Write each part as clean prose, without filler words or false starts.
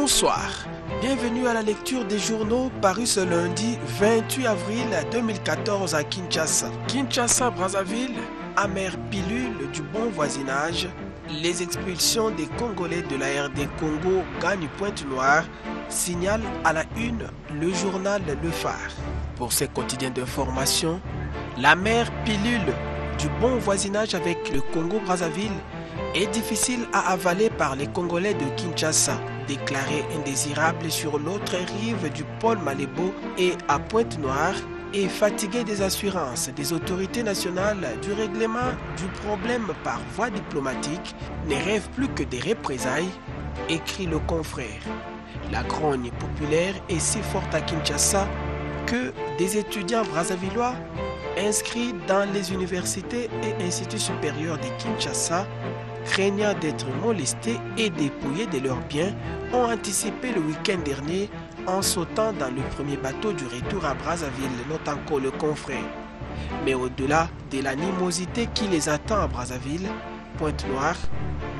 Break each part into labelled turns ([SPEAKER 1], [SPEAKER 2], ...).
[SPEAKER 1] Bonsoir, bienvenue à la lecture des journaux parus ce lundi 28 avril 2014 à Kinshasa. Kinshasa-Brazzaville, amère pilule du bon voisinage, les expulsions des Congolais de la RD Congo gagnent Pointe-Noire, signale à la une le journal Le Phare. Pour ces quotidiens d'information, l'amère pilule du bon voisinage avec le Congo-Brazzaville est difficile à avaler par les Congolais de Kinshasa, déclarés indésirables sur l'autre rive du pôle Malébo et à Pointe-Noire, et fatigués des assurances des autorités nationales du règlement du problème par voie diplomatique, ne rêvent plus que des représailles, écrit le confrère. La grogne populaire est si forte à Kinshasa que des étudiants brazzavillois inscrits dans les universités et instituts supérieurs de Kinshasa, craignant d'être molestés et dépouillés de leurs biens, ont anticipé le week-end dernier en sautant dans le premier bateau du retour à Brazzaville, note encore le confrère. Mais au-delà de l'animosité qui les attend à Brazzaville, Pointe-Noire,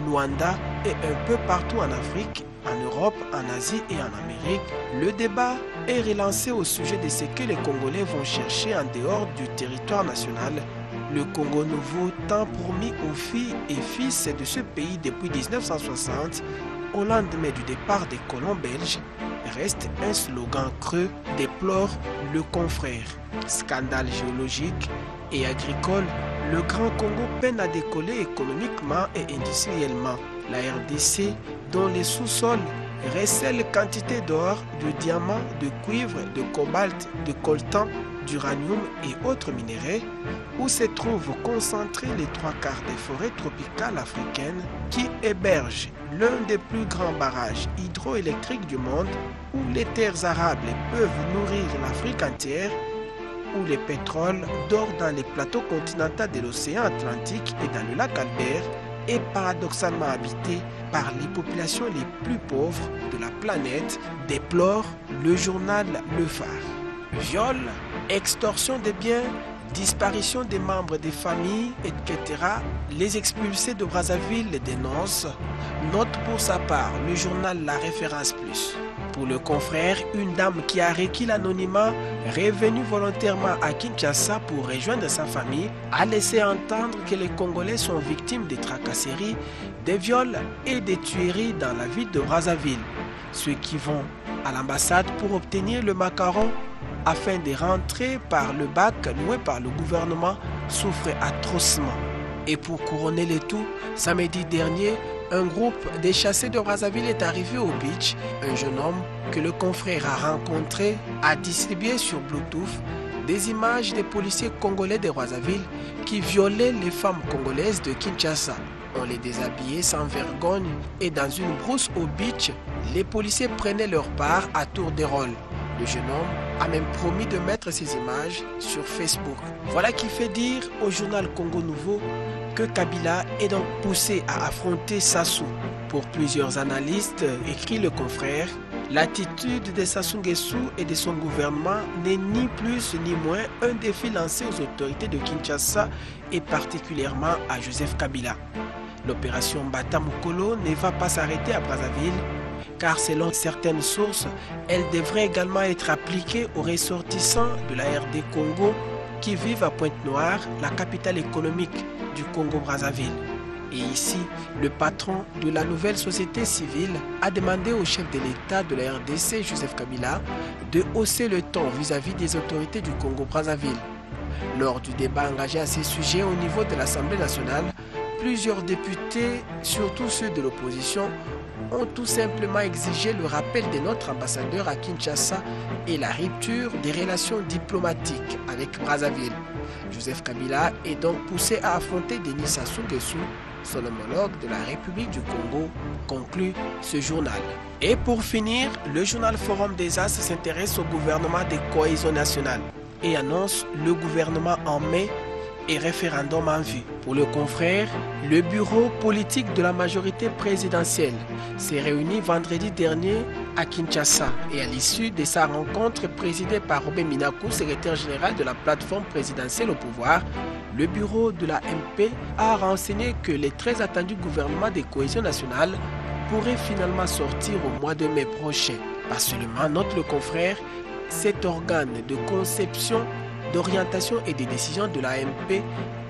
[SPEAKER 1] Luanda et un peu partout en Afrique, en Europe, en Asie et en Amérique, le débat est relancé au sujet de ce que les Congolais vont chercher en dehors du territoire national. Le Congo nouveau, tant promis aux filles et fils de ce pays depuis 1960, au lendemain du départ des colons belges, reste un slogan creux, déplore le confrère. Scandale géologique et agricole, le Grand Congo peine à décoller économiquement et industriellement. La RDC, dont les sous-sols recèlent quantité d'or, de diamants, de cuivre, de cobalt, de coltan, d'uranium et autres minéraux, où se trouvent concentrés les trois quarts des forêts tropicales africaines qui hébergent l'un des plus grands barrages hydroélectriques du monde, où les terres arables peuvent nourrir l'Afrique entière, où le pétrole dort dans les plateaux continentaux de l'océan Atlantique et dans le lac Albert, est paradoxalement habité par les populations les plus pauvres de la planète, déplore le journal Le Phare. Viol, extorsion des biens, disparition des membres des familles, etc. Les expulsés de Brazzaville les dénoncent. Note pour sa part le journal La Référence Plus. Pour le confrère, une dame qui a requis l'anonymat, revenue volontairement à Kinshasa pour rejoindre sa famille, a laissé entendre que les Congolais sont victimes des tracasseries, des viols et des tueries dans la ville de Brazzaville. Ceux qui vont à l'ambassade pour obtenir le macaron afin de rentrer par le bac loué par le gouvernement souffrent atrocement. Et pour couronner le tout, samedi dernier, un groupe des chassés de Brazzaville est arrivé au beach. Un jeune homme que le confrère a rencontré a distribué sur Bluetooth des images des policiers congolais de Brazzaville qui violaient les femmes congolaises de Kinshasa. On les déshabillait sans vergogne et dans une brousse au beach, les policiers prenaient leur part à tour de rôle. Le jeune homme a même promis de mettre ces images sur Facebook. Voilà qui fait dire au journal Congo Nouveau que Kabila est donc poussé à affronter Sassou. Pour plusieurs analystes, écrit le confrère, l'attitude de Sassou Nguesso et de son gouvernement n'est ni plus ni moins un défi lancé aux autorités de Kinshasa et particulièrement à Joseph Kabila. L'opération Bata Mukolo ne va pas s'arrêter à Brazzaville, car selon certaines sources, elle devrait également être appliquée aux ressortissants de la RD Congo qui vivent à Pointe-Noire, la capitale économique du Congo-Brazzaville. Et ici, le patron de la nouvelle société civile a demandé au chef de l'État de la RDC, Joseph Kabila, de hausser le ton vis-à-vis des autorités du Congo-Brazzaville. Lors du débat engagé à ces sujets au niveau de l'Assemblée nationale, plusieurs députés, surtout ceux de l'opposition, ont tout simplement exigé le rappel de notre ambassadeur à Kinshasa et la rupture des relations diplomatiques avec Brazzaville. Joseph Kabila est donc poussé à affronter Denis Sassou Nguesso, son homologue de la République du Congo, conclut ce journal. Et pour finir, le journal Forum des As s'intéresse au gouvernement de cohésion nationale et annonce le gouvernement en mai et référendum en vue. Pour le confrère, le bureau politique de la majorité présidentielle s'est réuni vendredi dernier à Kinshasa et à l'issue de sa rencontre présidée par Robert Minakou, secrétaire général de la plateforme présidentielle au pouvoir, le bureau de la MP a renseigné que le très attendu gouvernement de cohésion nationale pourrait finalement sortir au mois de mai prochain. Pas seulement, note le confrère, cet organe de conception, d'orientation et de décision de l'AMP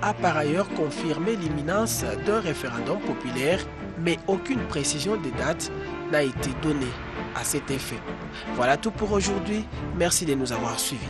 [SPEAKER 1] a par ailleurs confirmé l'imminence d'un référendum populaire, mais aucune précision des dates n'a été donnée à cet effet. Voilà tout pour aujourd'hui. Merci de nous avoir suivis.